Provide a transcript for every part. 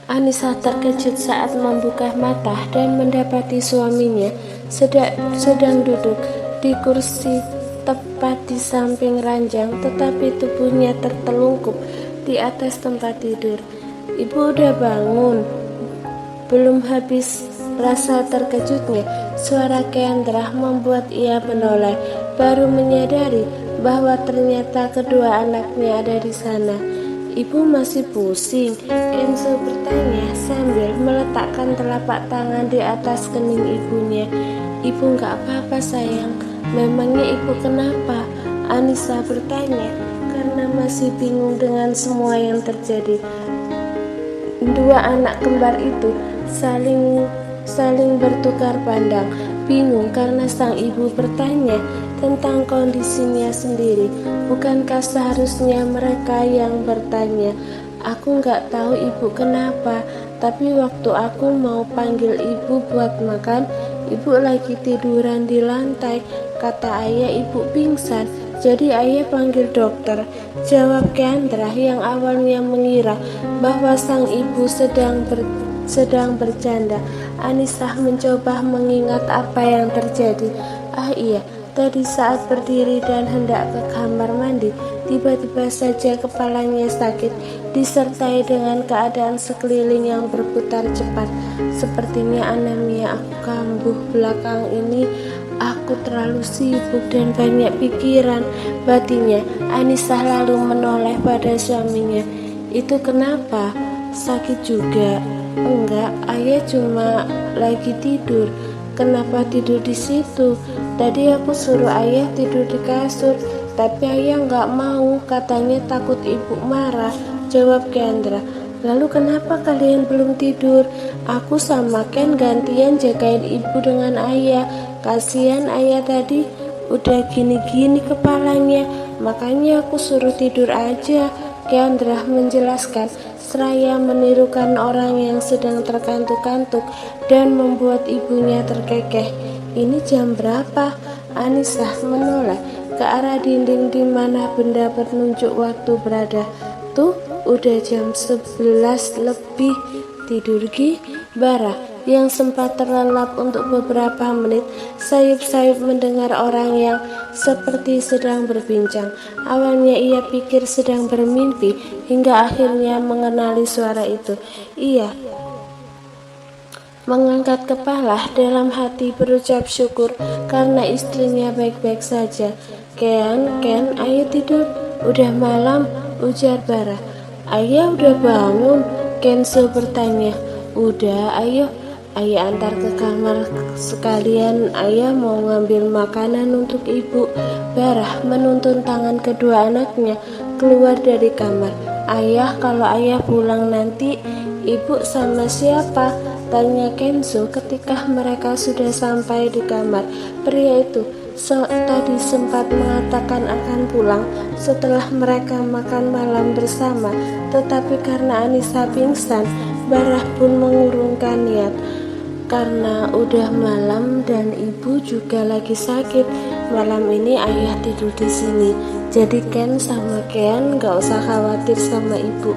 Anissa terkejut saat membuka mata dan mendapati suaminya sedang duduk di kursi tepat di samping ranjang, tetapi tubuhnya tertelungkup di atas tempat tidur. "Ibu udah bangun?" Belum habis rasa terkejutnya, suara Kendra membuat ia menoleh, baru menyadari bahwa ternyata kedua anaknya ada di sana. "Ibu masih pusing?" Kenzo bertanya sambil meletakkan telapak tangan di atas kening ibunya. "Ibu gak apa-apa sayang." "Memangnya ibu kenapa?" Anissa bertanya karena masih bingung dengan semua yang terjadi. Dua anak kembar itu saling bertukar pandang, bingung karena sang ibu bertanya tentang kondisinya sendiri. Bukankah seharusnya mereka yang bertanya? "Aku nggak tahu ibu kenapa, tapi waktu aku mau panggil ibu buat makan, ibu lagi tiduran di lantai. Kata ayah ibu pingsan, jadi ayah panggil dokter," jawab Kendra yang awalnya mengira bahwa sang ibu sedang bercanda. Anissa mencoba mengingat apa yang terjadi. Iya, tadi saat berdiri dan hendak ke kamar mandi, tiba-tiba saja kepalanya sakit, disertai dengan keadaan sekeliling yang berputar cepat. "Sepertinya anemia aku kambuh belakang ini. Aku terlalu sibuk dan banyak pikiran," batinnya. Anissa lalu menoleh pada suaminya. "Itu kenapa? Sakit juga?" "Enggak, ayah cuma lagi tidur." "Kenapa tidur di situ? Tadi aku suruh ayah tidur di kasur, tapi ayah nggak mau, katanya takut ibu marah," jawab Kendra. "Lalu kenapa kalian belum tidur?" "Aku sama Ken gantian jagain ibu dengan ayah. Kasihan ayah tadi udah gini-gini kepalanya, makanya aku suruh tidur aja," Kendra menjelaskan seraya menirukan orang yang sedang terkantuk-kantuk dan membuat ibunya terkekeh. "Ini jam berapa?" Anissa menoleh ke arah dinding di mana benda penunjuk waktu berada. "Tuh, udah jam 11 lebih. Tidur Gi?" Bara yang sempat terlelap untuk beberapa menit sayup-sayup mendengar orang yang seperti sedang berbincang. Awalnya ia pikir sedang bermimpi, hingga akhirnya mengenali suara itu. Ia mengangkat kepala, dalam hati berucap syukur karena istrinya baik-baik saja. Ken, ayo tidur, udah malam," ujar Bara. "Ayah udah bangun?" Kenzo bertanya. "Udah, ayo ayah antar ke kamar sekalian, ayah mau ngambil makanan untuk ibu." Bara menuntun tangan kedua anaknya keluar dari kamar. "Ayah, kalau ayah pulang nanti ibu sama siapa?" tanya Kenzo ketika mereka sudah sampai di kamar. Pria itu tadi sempat mengatakan akan pulang setelah mereka makan malam bersama, tetapi karena Anissa pingsan, Bara pun mengurungkan niat. Karena udah malam dan ibu juga lagi sakit, malam ini ayah tidur di sini. Jadi Ken sama Kean gak usah khawatir sama ibu.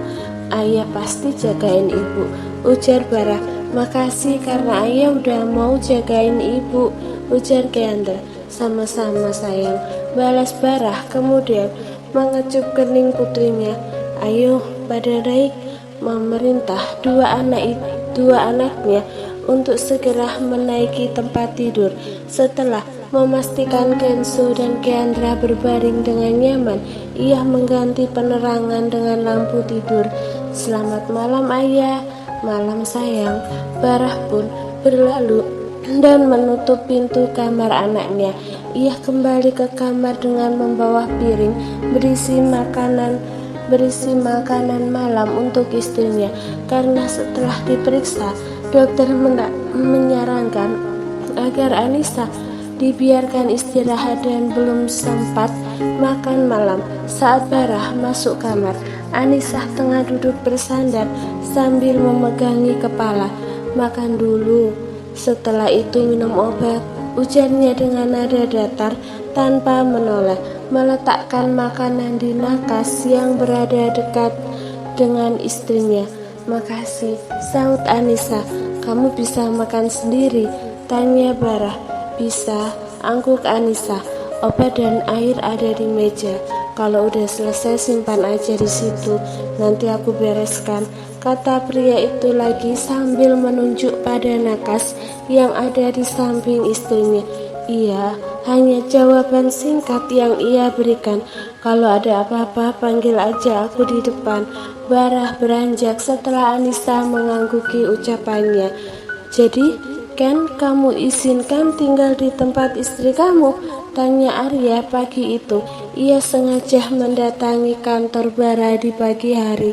Ayah pasti jagain ibu, ujar Bara. "Makasih karena ayah udah mau jagain ibu," ujar Keandra. "Sama-sama sayang," balas Bara, kemudian mengecup kening putrinya. "Ayo pada naik," memerintah dua anaknya untuk segera menaiki tempat tidur. Setelah memastikan Kenzo dan Keandra berbaring dengan nyaman, ia mengganti penerangan dengan lampu tidur. "Selamat malam ayah." "Malam sayang." Barah pun berlalu dan menutup pintu kamar anaknya. Ia kembali ke kamar dengan membawa piring berisi makanan malam untuk istrinya, karena setelah diperiksa, dokter menyarankan agar Anissa dibiarkan istirahat dan belum sempat makan malam. Saat Barah masuk kamar, Anissa tengah duduk bersandar sambil memegangi kepala. "Makan dulu, setelah itu minum obat," ujarnya dengan nada datar tanpa menoleh, meletakkan makanan di nakas yang berada dekat dengan istrinya. Makasih, sahut Anissa. Kamu bisa makan sendiri? Tanya Barah. Bisa, angguk Anissa. Obat dan air ada di meja. Kalau udah selesai simpan aja di situ. Nanti aku bereskan, kata pria itu lagi sambil menunjuk pada nakas yang ada di samping istrinya. Iya, hanya jawaban singkat yang ia berikan. Kalau ada apa-apa panggil aja aku di depan. Barah beranjak setelah Anissa mengangguki ucapannya. Jadi, Ken, kamu izinkan tinggal di tempat istri kamu? Tanya Arya pagi itu. Ia sengaja mendatangi kantor Barah di pagi hari.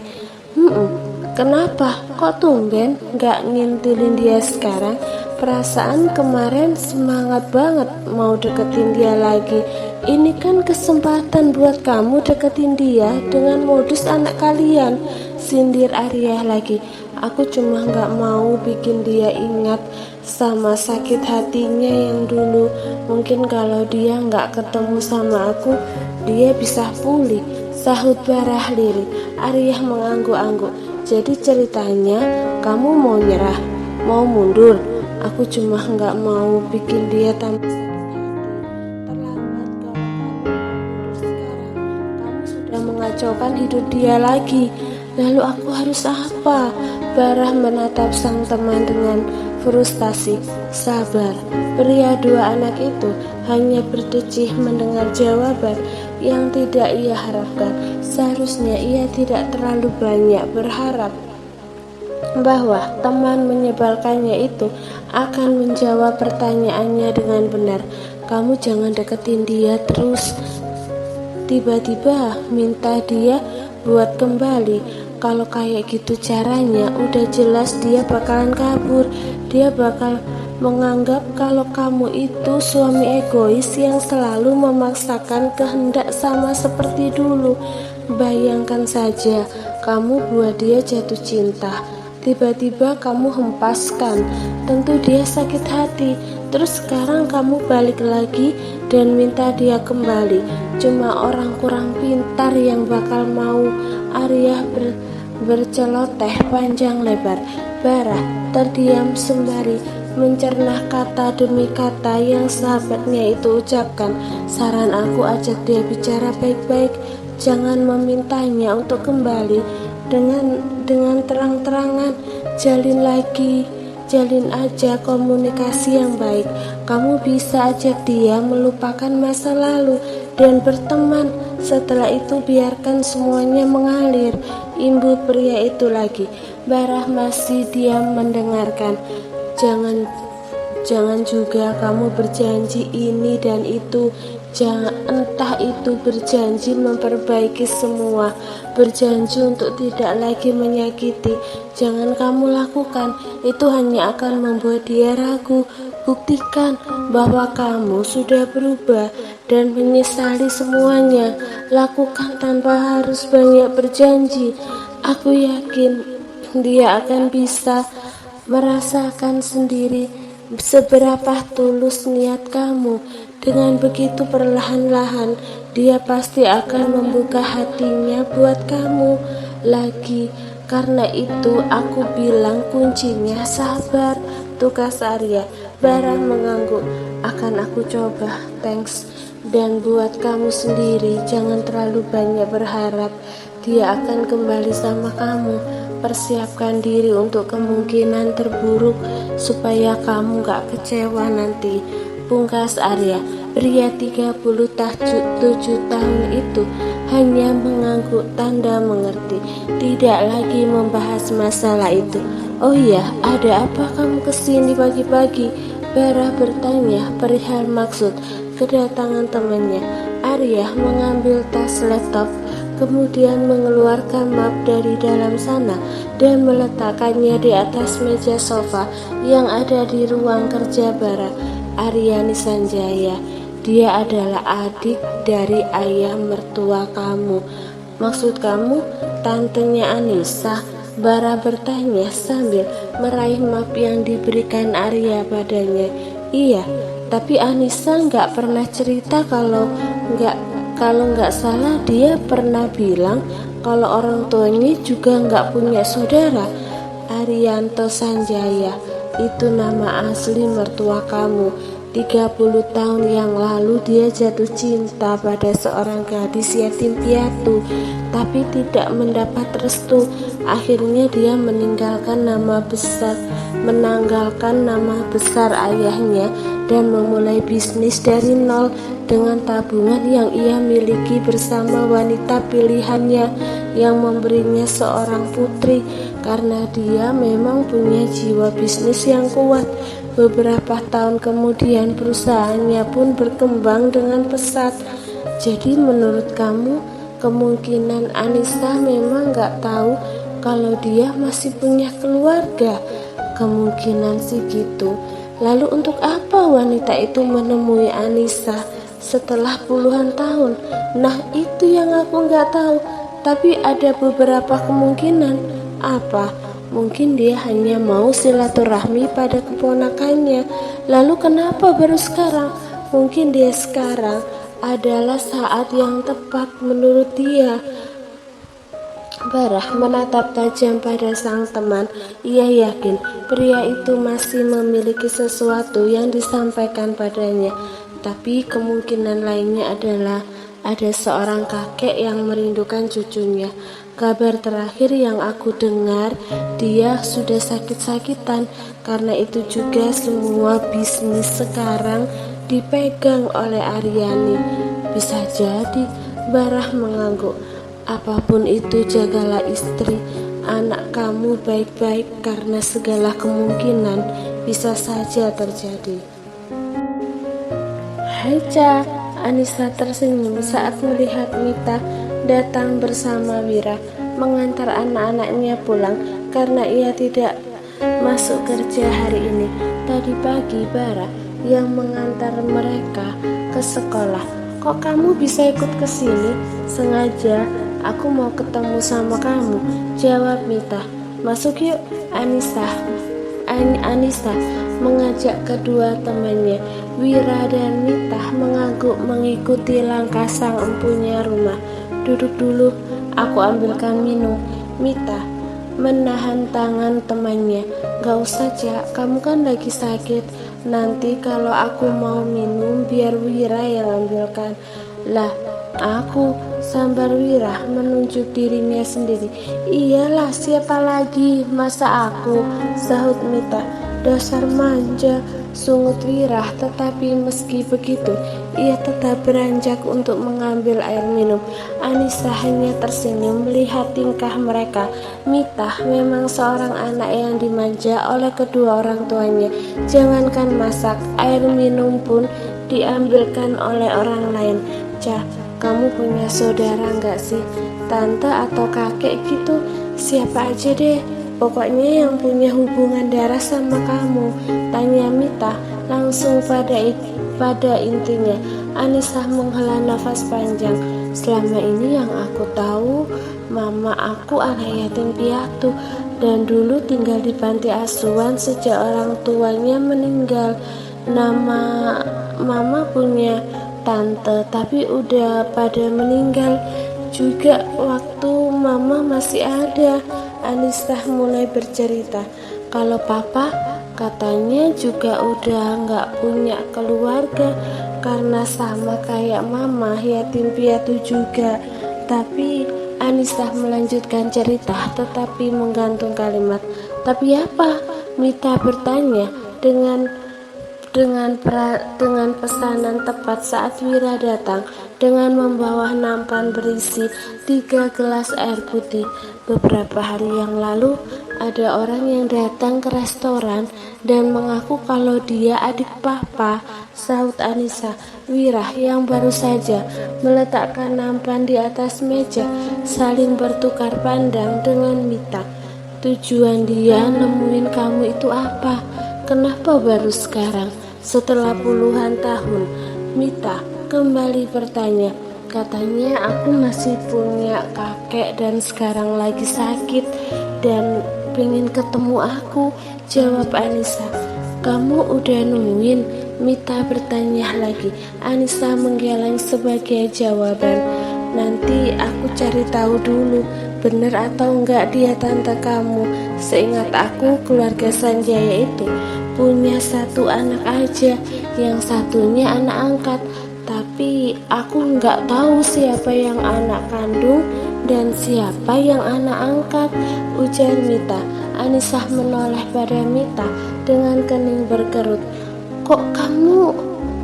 Kenapa? Kok tumben gak ngintilin dia sekarang? Perasaan kemarin semangat banget mau deketin dia lagi. Ini kan kesempatan buat kamu deketin dia dengan modus anak kalian, sindir Arya lagi. Aku cuma gak mau bikin dia ingat sama sakit hatinya yang dulu. Mungkin kalau dia gak ketemu sama aku, dia bisa pulih, sahut Barah lirih. Arya mengangguk-angguk. Jadi ceritanya kamu mau nyerah, mau mundur? Aku cuma gak mau bikin dia tambah sakit hati. Terlambat kalau kamu mundur sekarang. Kamu sudah mengacaukan hidup dia lagi. Lalu aku harus apa? Barah menatap sang teman dengan frustasi. Sabar. Pria dua anak itu hanya berdecih mendengar jawaban yang tidak ia harapkan. Seharusnya ia tidak terlalu banyak berharap bahwa teman menyebalkannya itu akan menjawab pertanyaannya dengan benar. Kamu jangan deketin dia terus. Tiba-tiba minta dia buat kembali. Kalau kayak gitu caranya, udah jelas dia bakalan kabur. Dia bakal menganggap kalau kamu itu suami egois yang selalu memaksakan kehendak sama seperti dulu. Bayangkan saja, kamu buat dia jatuh cinta, tiba-tiba kamu hempaskan. Tentu dia sakit hati. Terus sekarang kamu balik lagi dan minta dia kembali. Cuma orang kurang pintar yang bakal mau. Arya berceloteh panjang lebar. Barah terdiam sembari mencerna kata demi kata yang sahabatnya itu ucapkan. Saran aku, ajak dia bicara baik-baik. Jangan memintanya untuk kembali dengan terang-terangan. Jalin aja komunikasi yang baik. Kamu bisa ajak dia melupakan masa lalu dan berteman. Setelah itu biarkan semuanya mengalir, imbu pria itu lagi. Barah masih diam mendengarkan. Jangan juga kamu berjanji ini dan itu. Jangan, entah itu berjanji memperbaiki semua, berjanji untuk tidak lagi menyakiti. Jangan kamu lakukan, itu hanya akan membuat dia ragu. Buktikan bahwa kamu sudah berubah dan menyesali semuanya. Lakukan tanpa harus banyak berjanji. Aku yakin dia akan bisa merasakan sendiri seberapa tulus niat kamu. Dengan begitu perlahan-lahan dia pasti akan membuka hatinya buat kamu lagi. Karena itu aku bilang kuncinya sabar, tugas Arya. Barah mengangguk. Akan aku coba, thanks. Dan buat kamu sendiri, jangan terlalu banyak berharap dia akan kembali sama kamu. Persiapkan diri untuk kemungkinan terburuk supaya kamu gak kecewa nanti, pungkas Arya. Pria 37 tahun itu hanya mengangguk tanda mengerti, tidak lagi membahas masalah itu. Oh iya, ada apa kamu kesini pagi-pagi? Barah bertanya perihal maksud kedatangan temannya. Arya mengambil tas laptop, kemudian mengeluarkan map dari dalam sana dan meletakkannya di atas meja sofa yang ada di ruang kerja Barah. Aryani Sanjaya, dia adalah adik dari ayah mertua kamu. Maksud kamu tantenya Anissa? Barah bertanya sambil meraih map yang diberikan Arya padanya. Iya, tapi Anissa nggak pernah cerita. Kalau nggak salah dia pernah bilang kalau orang tuanya juga nggak punya saudara. Arianto Sanjaya. Itu nama asli mertua kamu. 30 tahun yang lalu dia jatuh cinta pada seorang gadis yatim piatu, tapi tidak mendapat restu. Akhirnya dia menanggalkan nama besar ayahnya dan memulai bisnis dari nol dengan tabungan yang ia miliki bersama wanita pilihannya yang memberinya seorang putri. Karena dia memang punya jiwa bisnis yang kuat, beberapa tahun kemudian perusahaannya pun berkembang dengan pesat. Jadi menurut kamu, kemungkinan Anissa memang gak tahu kalau dia masih punya keluarga? Kemungkinan sih gitu. Lalu untuk apa wanita itu menemui Anissa setelah puluhan tahun? Nah itu yang aku gak tahu. Tapi ada beberapa kemungkinan. Apa? Mungkin dia hanya mau silaturahmi pada keponakannya. Lalu kenapa baru sekarang? Mungkin dia sekarang adalah saat yang tepat menurut dia. Barah menatap tajam pada sang teman. Ia yakin pria itu masih memiliki sesuatu yang disampaikan padanya. Tapi kemungkinan lainnya adalah ada seorang kakek yang merindukan cucunya. Kabar terakhir yang aku dengar, dia sudah sakit-sakitan. Karena itu juga semua bisnis sekarang dipegang oleh Aryani. Bisa jadi. Barah mengangguk. Apapun itu, jagalah istri anak kamu baik-baik karena segala kemungkinan bisa saja terjadi. Hai Ca, Anissa tersenyum saat melihat Mita datang bersama Wira mengantar anak-anaknya pulang karena ia tidak masuk kerja hari ini. Tadi pagi Bara yang mengantar mereka ke sekolah. Kok kamu bisa ikut ke sini? Sengaja, aku mau ketemu sama kamu, jawab Mita. Masuk yuk. Anissa mengajak kedua temannya. Wira dan Mita mengangguk mengikuti langkah sang empunya rumah. Duduk dulu, aku ambilkan minum. Mita menahan tangan temannya. Gak usah Cak, kamu kan lagi sakit. Nanti kalau aku mau minum biar Wira yang ambilkan. Lah, aku, sambar Wira menunjuk dirinya sendiri. Iyalah, siapa lagi, masa aku, sahut Mita. Dasar manja, sungut Wira. Tetapi meski begitu, ia tetap beranjak untuk mengambil air minum. Anissa hanya tersenyum melihat tingkah mereka. Mita memang seorang anak yang dimanja oleh kedua orang tuanya. Jangankan masak, air minum pun diambilkan oleh orang lain. Cah, kamu punya saudara nggak sih? Tante atau kakek gitu? Siapa aja deh, pokoknya yang punya hubungan darah sama kamu, tanya Mita langsung pada intinya. Anissa menghela nafas panjang. Selama ini yang aku tahu, mama aku anak yatim piatu dan dulu tinggal di panti asuhan sejak orang tuanya meninggal. Nama mama punya tante tapi udah pada meninggal juga waktu mama masih ada. Anissa mulai bercerita. Kalau papa katanya juga udah nggak punya keluarga karena sama kayak mama yatim piatu juga. Tapi Anissa melanjutkan cerita tetapi menggantung kalimat. Tapi apa? Mita bertanya dengan pesanan tepat saat Wira datang dengan membawa nampan berisi 3 gelas air putih. Beberapa hari yang lalu ada orang yang datang ke restoran dan mengaku kalau dia adik papa, sahut Anissa. Wira yang baru saja meletakkan nampan di atas meja saling bertukar pandang dengan Mita. Tujuan dia nemuin kamu itu apa? Kenapa baru sekarang? Setelah puluhan tahun, Mita kembali bertanya. Katanya aku masih punya kakek dan sekarang lagi sakit dan pengen ketemu aku, jawab Anissa. Kamu udah nungguin? Mita bertanya lagi. Anissa menggeleng sebagai jawaban. Nanti aku cari tahu dulu, bener atau enggak dia tante kamu. Seingat aku, keluarga Sanjaya itu punya satu anak aja, yang satunya anak angkat. Tapi aku nggak tahu siapa yang anak kandung dan siapa yang anak angkat, ujar Mita. Anissa menoleh pada Mita dengan kening berkerut. Kok kamu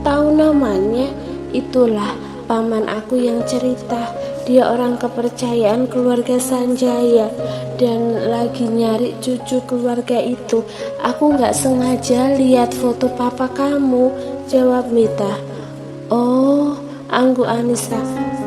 tahu namanya? Itulah paman aku yang cerita. Dia orang kepercayaan keluarga Sanjaya dan lagi nyari cucu keluarga itu. Aku nggak sengaja lihat foto papa kamu, jawab Mita. Oh, anggu Anissa.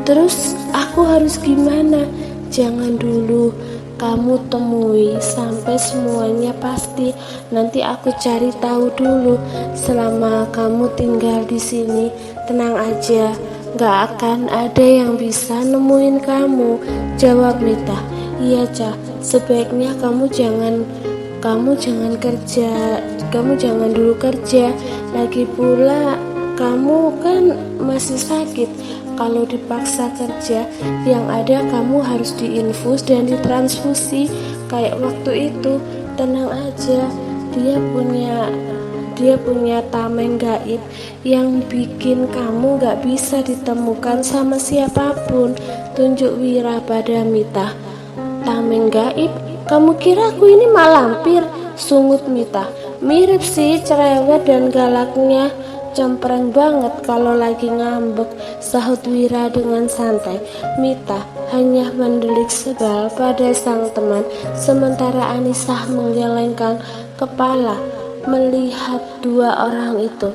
Terus aku harus gimana? Jangan dulu, kamu temui sampai semuanya pasti. Nanti aku cari tahu dulu. Selama kamu tinggal di sini, tenang aja. Gak akan ada yang bisa nemuin kamu, jawab Mita. Iya, Cah, sebaiknya kamu jangan dulu kerja. Lagi pula kamu kan masih sakit. Kalau dipaksa kerja, yang ada kamu harus diinfus dan ditransfusi kayak waktu itu. Tenang aja, dia punya tameng gaib yang bikin kamu gak bisa ditemukan sama siapapun, tunjuk Wira pada Mita. Tameng gaib? Kamu kira aku ini malampir? Sungut Mita. Mirip sih, cerewet dan galaknya. Cempreng banget kalau lagi ngambek, sahut Wira dengan santai. Mita hanya mendelik sebal pada sang teman, sementara Anissa menggelengkan kepala melihat dua orang itu.